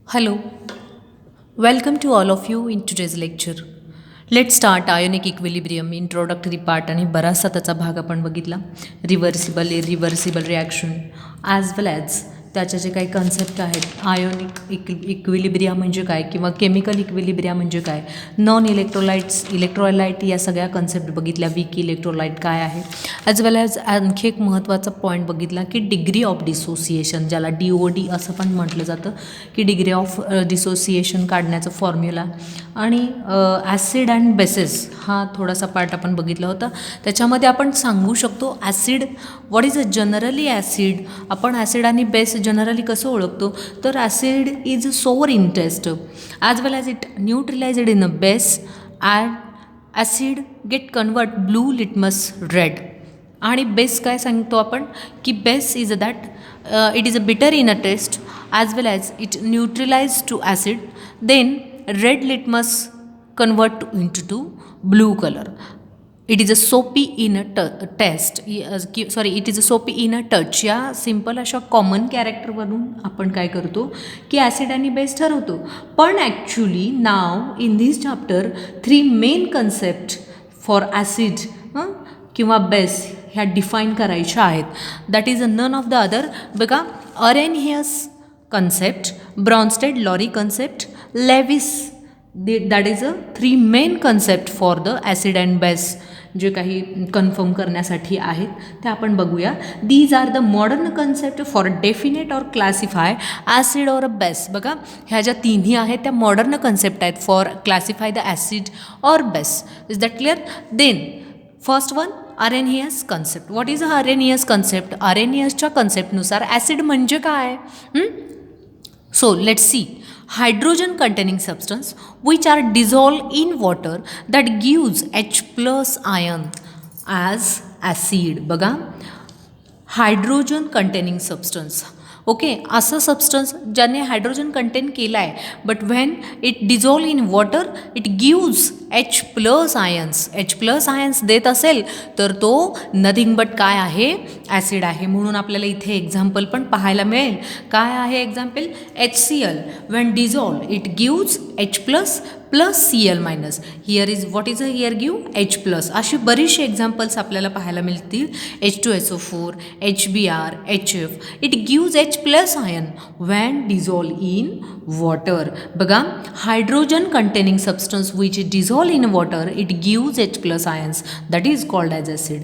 Hello, welcome to all of you in today's lecture. Let's start ionic equilibrium introductory part आणि बराचसा त्याचा भाग आपण बघितला. Reversible irreversible reaction as well as त्याच्या जे काही कन्सेप्ट आहेत. आयोनिक इक्विलिब्रिया म्हणजे काय किंवा केमिकल इक्विलिब्रिया म्हणजे काय, नॉन इलेक्ट्रोलाइट या सगळ्या कन्सेप्ट बघितल्या. वीक इलेक्ट्रोलाइट काय आहे, ॲज वेल ॲज आणखी एक महत्त्वाचा पॉईंट बघितला की डिग्री ऑफ डिसोसिएशन, ज्याला DOD असं पण म्हटलं जातं की डिग्री ऑफ डिसोसिएशन काढण्याचं फॉर्म्युला. आणि ॲसिड अँड बेसेस हा थोडासा पार्ट आपण बघितला होता. त्याच्यामध्ये आपण सांगू शकतो acid what is a generally acid. आपण ॲसिड आणि बेस जनरली कसं ओळखतो, तर acid is sour in taste as well as it neutralized in a base and acid get convert blue litmus red. आणि बेस काय सांगतो आपण की base is that it is a bitter in a taste as well as it neutralize to acid, then red litmus convert into blue color. It is a soapy in a test, it is a soapy in a touch. या simple अशा common कॅरेक्टरवरून आपण काय करतो की acid आणि base ठरवतो. पण actually now in this chapter 3 main concept for acid किंवा बेस ह्या डिफाईन करायच्या आहेत. That is none of the other. बघा, Arrhenius concept, Bronsted Lowry concept, Lewis, that is a 3 main concept for the acid and base जे काही confirm करण्यासाठी आहेत ते आपण बघूया. These are the modern concept for definite or classify acid or a base. बघा, ह्या ज्या तिन्ही आहेत त्या मॉडर्न कन्सेप्ट आहेत फॉर क्लासिफाय द ॲसिड और base. Is that clear? Then first one, Arrhenius concept. What is a Arrhenius concept? अरेनियसच्या कन्सेप्टनुसार ॲसिड म्हणजे काय. So let's see. Hydrogen containing substance which are dissolved in water that gives H plus ion as acid. बघा, hydrogen containing substance. Okay, असं substance ज्याने hydrogen content केला आहे, but when it dissolve in water it gives H plus ions. H plus ions देत असेल तर तो nothing but काय आहे, ॲसिड आहे. म्हणून आपल्याला इथे एक्झाम्पल पण पाहायला मिळेल. काय आहे example? HCl when dissolve it gives H plus plus Cl minus. Here is what is a here give H plus. अशी बरीचशी एक्झाम्पल्स आपल्याला पाहायला मिळतील. H2SO4, HBr, HF. It gives H plus ion when dissolve in water. बघा, hydrogen containing substance which dissolve in water it gives H plus ions, that is called as acid.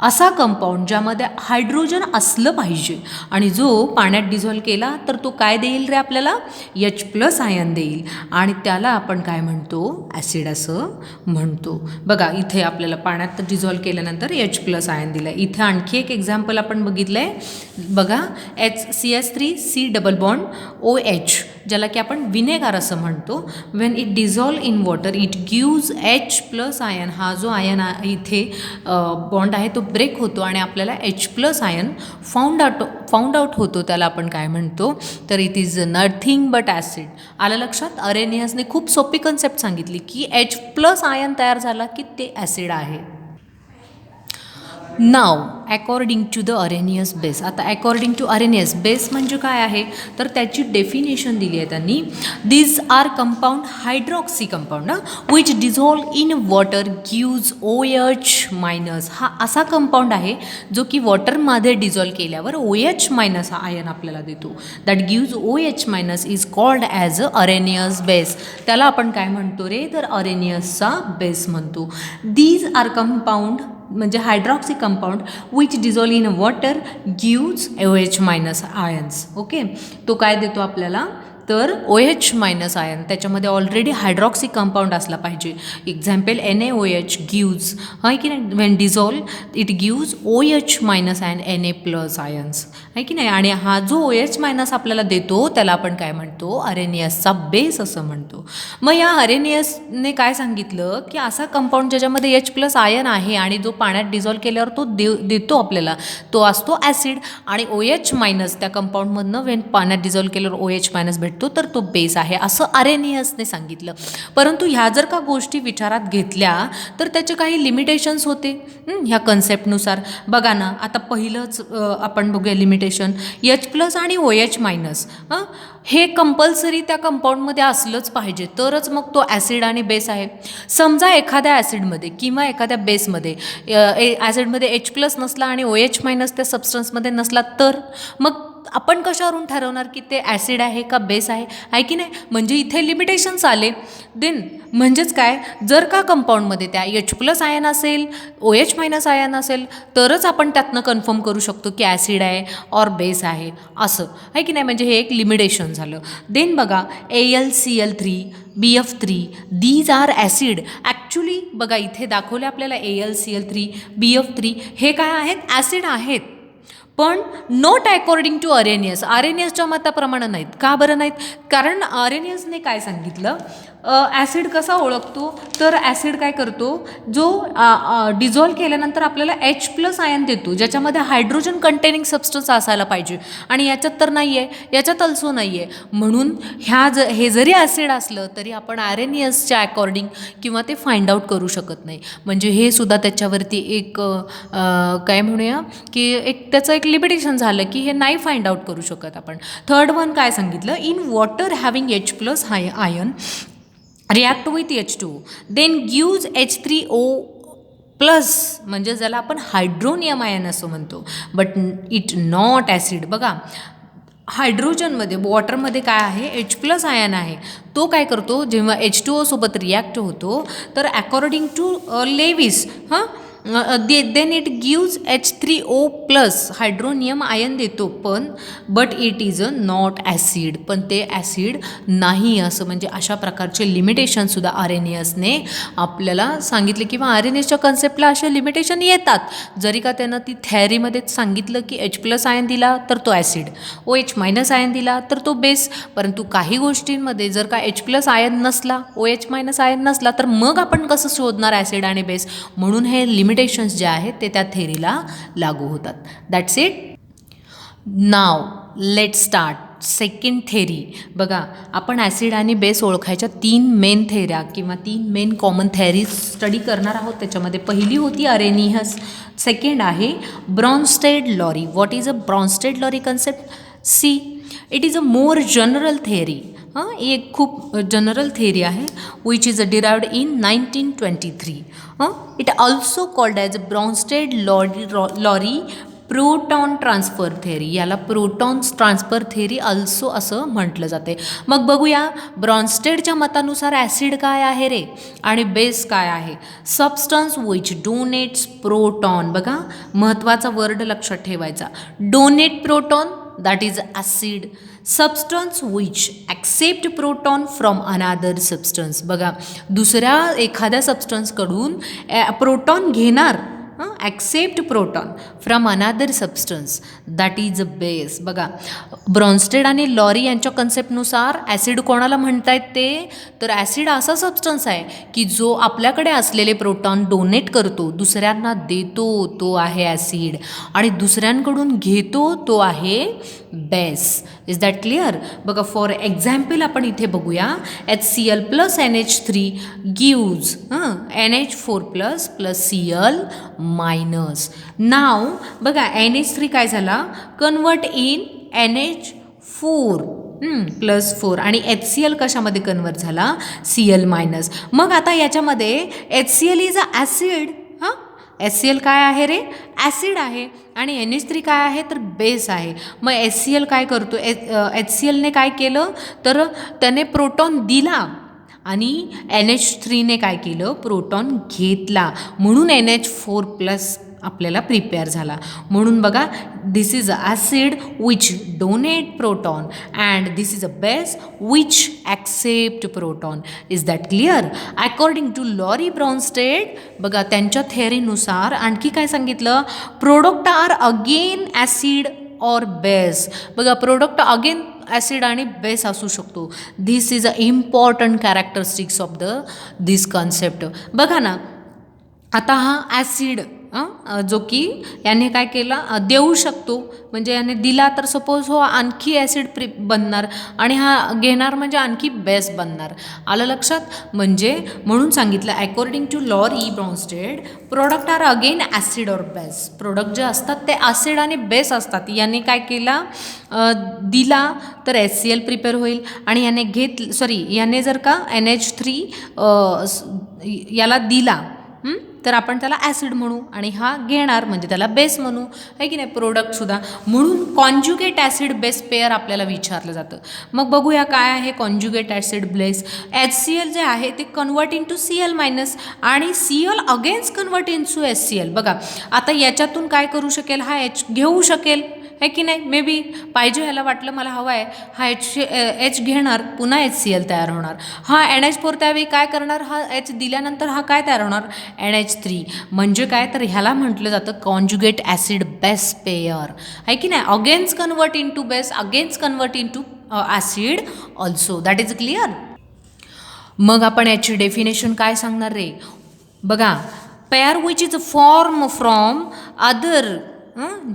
असा compound ज्यामध्ये hydrogen असलं पाहिजे आणि जो पाण्यात dissolve केला तर तो काय देईल रे आपल्याला, H प्लस आयन देईल आणि त्याला आपण काय म्हणतो, ॲसिड असं म्हणतो. बघा, इथे आपल्याला पाण्यात डिझॉल्व केल्यानंतर H प्लस आयन दिलं आहे. इथे आणखी एक एक्झाम्पल आपण बघितलं आहे. बघा, CS3C डबल बॉन्ड OH, ज्याला की आपण विनेगार असं म्हणतो. When it dissolve in water it gives H plus ion. हा जो आयन इथे बॉन्ड आहे तो ब्रेक होतो आणि आपल्याला H plus ion found out होतो. त्याला आपण काय म्हणतो, तर it is nothing but acid. आलं लक्षात? अरेनियसने खूप सोपी कन्सेप्ट सांगितली की H प्लस आयन तयार झाला की ते ॲसिड आहे. नाव according to the Arrhenius base. आता अकॉर्डिंग टू अरेनियस बेस म्हणजे काय आहे, तर त्याची डेफिनेशन दिली आहे त्यांनी. These are compound hydroxy compound which dissolve in water gives OH minus. हा असा कंपाऊंड आहे जो की वॉटरमध्ये डिझॉल्व केल्यावर OH मायनस हा आयन आपल्याला देतो. That gives OH minus is called as a Arrhenius base. त्याला आपण काय म्हणतो रे, तर अरेनियसचा बेस म्हणतो. दीज आर कंपाऊंड म्हणजे hydroxy compound which dissolve in water gives OH minus ions. Okay, तो काय देतो आपल्याला, तर OH मायनस आयन. त्याच्यामध्ये ऑलरेडी हायड्रॉक्सी कंपाऊंड असला पाहिजे. एक्झाम्पल NaOH गिव्ज, आहे की नाही, when dissolve it gives OH minus and Na plus ions, आहे की नाही. आणि हा जो OH मायनस आपल्याला देतो त्याला आपण काय म्हणतो, अरेनियसचा बेस असं म्हणतो. मग या अरेनियसने काय सांगितलं की असा कंपाऊंड ज्याच्यामध्ये H प्लस आयन आहे आणि जो पाण्यात डिझॉल्व केल्यावर तो देतो आपल्याला, तो असतो ॲसिड. आणि OH मायनस त्या कंपाऊंडमधनं व्हेन पाण्यात डिझॉल्व केल्यावर OH मायनस भेटतो तर तो बेस आहे असं अरेनियसने सांगितलं. परंतु ह्या जर का गोष्टी विचारात घेतल्या तर त्याचे काही लिमिटेशन्स होते ह्या कन्सेप्टनुसार. बघा ना, आता पहिलंच आपण बघूया लिमिटेशन. लिमिटेशन H+ आणि OH-, हे कंपल्सरी त्या कंपाऊंडमध्ये असलंच पाहिजे, तरच मग तो ॲसिड आणि बेस आहे. समजा एखाद्या ॲसिडमध्ये किंवा एखाद्या बेसमध्ये ॲसिडमध्ये H+ नसला आणि OH- त्या सबस्टन्समध्ये नसला, तर मग आपण कशावरून ठरवणार की ते ॲसिड आहे का बेस आहे की नाही? म्हणजे इथे लिमिटेशन्स आले. देन म्हणजेच काय, जर का कंपाऊंडमध्ये त्या H+ आयन असेल, OH- आयन असेल, तरच आपण त्यातनं कन्फर्म करू शकतो की ॲसिड आहे ऑर बेस आहे, असं आहे की नाही? म्हणजे हे एक लिमिटेशन झालं. देन बघा AlCl3, BF3, these R acid. Actually बघा इथे दाखवले आपल्याला AlCl3, BF3 हे काय आहेत? ॲसिड आहेत, पण नॉट अकॉर्डिंग टू अरेनियस. अरेनियसच्या मताप्रमाणे नाहीत. का बरं नाहीत? कारण अरेनियसने काय सांगितलं, ॲसिड कसा ओळखतो, तर ॲसिड काय करतो, जो डिझॉल्व केल्यानंतर आपल्याला H+ आयन देतो, ज्याच्यामध्ये हायड्रोजन कंटेनिंग सबस्टन्स असायला पाहिजे, आणि याच्यात तर नाही आहे, याच्यात अल्सो नाही आहे. म्हणून हे जरी ॲसिड असलं तरी आपण अरेनियसच्या अकॉर्डिंग किंवा ते फाइंड आउट करू शकत नाही. म्हणजे हे सुद्धा त्याच्यावरती एक काय म्हणूया की त्याचं एक लिमिटेशन झालं की हे नाही फाइंड आउट करू शकत आपण. थर्ड वन काय सांगितलं, in water having H+ ion react with H2 then gives H3O+, म्हणजे ज्याला आपण हायड्रोनियम आयन असं म्हणतो, बट इट नॉट ॲसिड. बघा हायड्रोजनमध्ये वॉटरमध्ये काय आहे, H+ आयन आहे, तो काय करतो जेव्हा H2O सोबत रिॲक्ट होतो, तर according to Lewis then it gives H3O+, hydronium ion देतो, but it is a not acid, पण ते ॲसिड नाही असं. म्हणजे अशा प्रकारचे लिमिटेशनसुद्धा अरेनियसने आपल्याला सांगितले, किंवा अरेनियसच्या कन्सेप्टला असे लिमिटेशन येतात. जरी का त्यानं ती थेअरीमध्येच सांगितलं की H+ आयन दिला तर तो ॲसिड, OH- आयन दिला तर तो बेस, परंतु काही गोष्टींमध्ये जर का H+ आयन नसला, OH- आयन नसला, तर मग आपण कसं शोधणार ॲसिड आणि बेस? म्हणून हे लिमिटेशन्स जे आहेत ते त्या थेअरीला लागू होतात. That's it. Now let start second theory. बघा आपण ॲसिड आणि बेस ओळखायच्या 3 मेन थेऱ्या किंवा 3 मेन कॉमन थेअरीज स्टडी करणार आहोत. त्याच्यामध्ये पहिली होती अरेनियस, सेकंड आहे Bronsted Lowry. What is a Bronsted Lowry concept? See, it is a more general theory. एक खूप जनरल थेअरी आहे, which is derived in 1923. It also called as Bronsted Lowry proton transfer theory. याला proton transfer theory also असं म्हटलं जाते. मग बघूया ब्रॉन्स्टेडच्या मतानुसार ॲसिड काय आहे रे आणि बेस काय आहे? Substance which donates proton. बघा महत्त्वाचा वर्ड लक्षात ठेवायचा, donate proton, that is acid. Substance which accept proton from another substance. बघा दुसऱ्या एखाद्या सबस्टन्सकडून प्रोटॉन घेणार, accept proton from another substance, that is a base. बघा ब्रॉन्स्टेड आणि लॉरी यांच्या कन्सेप्टनुसार ॲसिड कोणाला म्हणतायत ते, तर ॲसिड असा सबस्टन्स आहे की जो आपल्याकडे असलेले प्रोटॉन डोनेट करतो, दुसऱ्यांना देतो, तो आहे ॲसिड, आणि दुसऱ्यांकडून घेतो, तो आहे बेस. Is that clear? बघा फॉर एक्झाम्पल आपण इथे बघूया, HCl + NH3 gives NH4+ + Cl-. नाव बघा NH3 काय झाला, कन्वर्ट इन NH4 +4, आणि HCl कशामध्ये कन्वर्ट झाला, Cl-. मग आता याच्यामध्ये HCl is a acid. HCl काय आहे रे, ॲसिड आहे, आणि NH3 काय आहे तर बेस आहे. मग HCl काय करतो, HClने काय केलं तर त्याने प्रोटॉन दिला, आणि NH3ने काय केलं, प्रोटॉन घेतला, म्हणून NH4+ आपल्याला प्रिपेअर झाला. म्हणून बघा this is a acid which donate proton and this is a base which accept proton. Is that clear? According to Lowry Bronsted, बघा त्यांच्या थेअरीनुसार आणखी काय सांगितलं, product are again acid or base. बघा प्रोडक्ट अगेन ॲसिड आणि base असू शकतो. This is a important characteristics of this concept. बघा ना आता हा ॲसिड जो की याने काय केला देऊ शकतो, म्हणजे याने दिला तर सपोज हो आणखी ॲसिड बनणार आणि हा घेणार म्हणजे आणखी बेस बनणार. आलं लक्षात? म्हणजे म्हणून सांगितलं according to Lowry Bronsted product are again acid और बेस. प्रोडक्ट जे असतात ते ॲसिड आणि बेस असतात. याने काय केला दिला तर HCl प्रिपेअर होईल आणि याने जर का NH3 याला दिला तर आपण त्याला ॲसिड म्हणू आणि हा घेणार म्हणजे त्याला बेस म्हणू, आहे की नाही. प्रोडक्टसुद्धा म्हणून कॉन्ज्युगेट ॲसिड बेस पेअर आपल्याला विचारलं जातं. मग बघूया काय आहे कॉन्ज्युगेट ॲसिड बेस. HCl जे आहे ते कन्वर्ट इन टू Cl- आणि Cl against convert into HCl. बघा आता याच्यातून काय करू शकेल, हा H घेऊ शकेल, आहे की नाही. मे बी पाहिजे ह्याला वाटलं मला हवा आहे, हा H घेणार पुन्हा HCl तयार होणार. हा NH4 त्यावेळी काय करणार, हा H दिल्यानंतर हा काय तयार होणार NH3. म्हणजे काय तर ह्याला म्हटलं जातं कॉन्ज्युगेट ॲसिड बेस पेयर, आहे की नाही. Against convert into base, against convert into acid also. That is clear. मग आपण याची डेफिनेशन काय सांगणार रे. बघा pair which is a form from other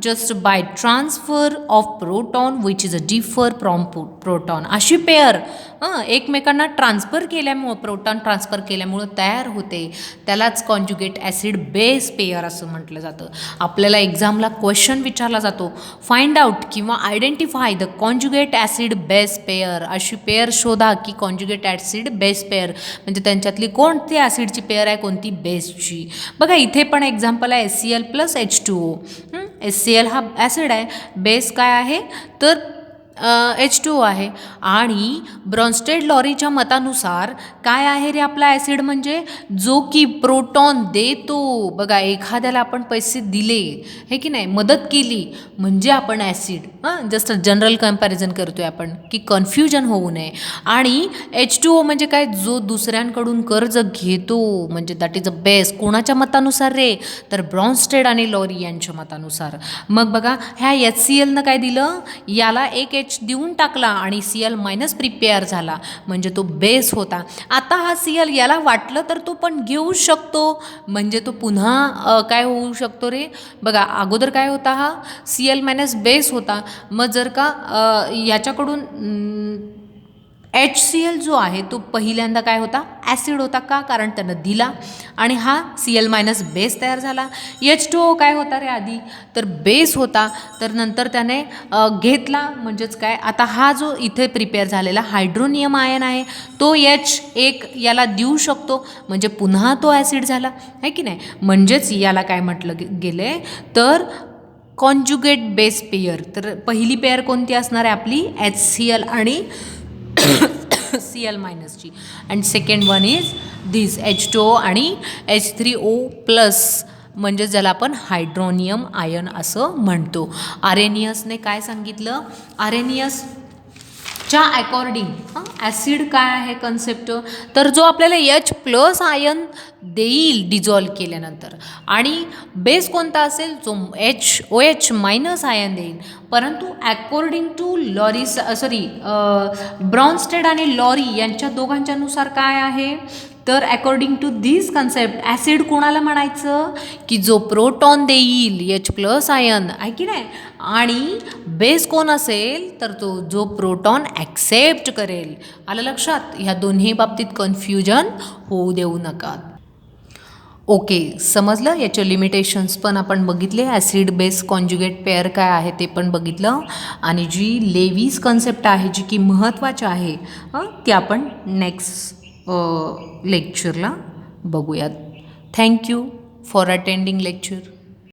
just by transfer of proton which is a differ from proton. अशी pair एकमेकांना transfer केल्यामुळं, प्रोटॉन ट्रान्सफर केल्यामुळं तयार होते, त्यालाच कॉन्ज्युगेट ॲसिड बेस पेअर असं म्हटलं जातं. आपल्याला एक्झामला क्वेश्चन विचारला जातो, फाइंड आउट किंवा identify the conjugate acid base pair. अशी पेअर शोधा की कॉन्ज्युगेट ॲसिड बेस पेअर म्हणजे त्यांच्यातली कोणती ॲसिडची पेअर आहे, कोणती बेसची. बघा इथे पण एक्झाम्पल आहे HCl + H2O. HCl हा ॲसिड आहे, बेस काय आहे तर H2O आहे. आणि ब्रॉन्स्टेड लॉरीच्या मतानुसार काय आहे रे आपला ॲसिड, म्हणजे जो की प्रोटॉन देतो. बघा एखाद्याला आपण पैसे दिले, हे की नाही, मदत केली म्हणजे आपण ॲसिड. जस्ट जनरल कम्पॅरिझन करतोय आपण की कन्फ्युजन होऊ नये. आणि H2O म्हणजे काय, जो दुसऱ्यांकडून कर्ज घेतो, म्हणजे दॅट इज अ बेस. कोणाच्या मतानुसार रे तर ब्रॉन्स्टेड आणि लॉरी यांच्या मतानुसार. मग बघा ह्या HClनं काय दिलं, याला एक H देऊन टाकला आणि Cl- प्रिपेअर झाला म्हणजे तो बेस होता. आता हा Cl याला वाटलं तर तो पण घेऊ शकतो, म्हणजे तो पुन्हा काय होऊ शकतो रे. बघा अगोदर काय होता, हा Cl- बेस होता. मग जर का याच्याकडून HCl जो आहे तो पहिल्यांदा काय होता, ॲसिड होता. का, कारण त्यानं दिला आणि हा Cl- बेस तयार झाला. H2O काय होता रे आधी तर बेस होता, तर नंतर त्याने घेतला म्हणजेच काय, आता हा जो इथे प्रिपेअर झालेला हायड्रोनियम आयन आहे तो H1 याला देऊ शकतो म्हणजे पुन्हा तो ॲसिड झाला, आहे की नाही. म्हणजेच याला काय म्हटलं गेले तर कॉन्ज्युगेट बेस पेयर. तर पहिली पेयर कोणती असणार आहे आपली HCl आणि Cl- ची. And second one is this H2O आणि H3O+, म्हणजे ज्याला आपण हायड्रोनियम आयन असं म्हणतो. आरेनियसने काय सांगितलं, आरेनियसच्या अकॉर्डिंग ॲसिड काय आहे कन्सेप्ट, तर जो आपल्याला H+ आयन देईल डिझॉल्व केल्यानंतर, आणि बेस कोणता असेल जो OH- आयन देईल. परंतु अकॉर्डिंग टू ब्रॉन्स्टेड आणि लॉरी यांच्या दोघांच्यानुसार काय आहे तर according to this concept acid कोणाला म्हणायचं की जो प्रोटॉन देईल H+ आयन, आहे की नाही. आणि बेस कोण असेल तर तो जो प्रोटॉन ॲक्सेप्ट करेल. आलं लक्षात. ह्या दोन्ही बाबतीत कन्फ्युजन होऊ देऊ नका. ओके, समजलं. याचे लिमिटेशन्स पण आपण बघितले, ॲसिड बेस कॉन्ज्युगेट पेअर काय आहे ते पण बघितलं, आणि जी लेवीज कन्सेप्ट आहे जी की महत्त्वाची आहे ती आपण नेक्स्ट लेक्चरला बघूयात. Thank you for attending lecture.